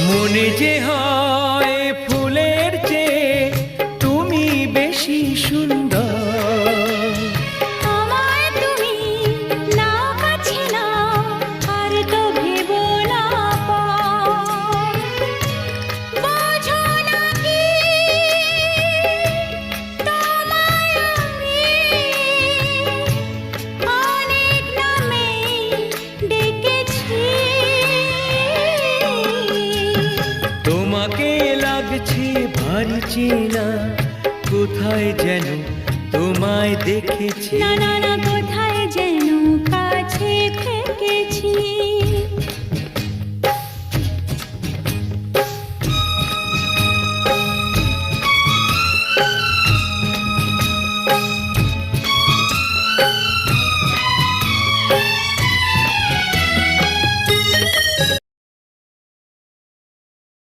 মনে যে হয় ফুলের চেয়ে তুমি বেশি সুন্দর। আমায় তুমি নাও কাছে নাও, আর তো ভেবো না পর। বোঝো না কি তোমায় আমি অনেক নামেই ডেকেছি। তোমাকে লাগছে ভারী চেনা, কোথায় যেন তোমায় দেখেছি। না না না, কোথায় যেন কাছে থেকেছি।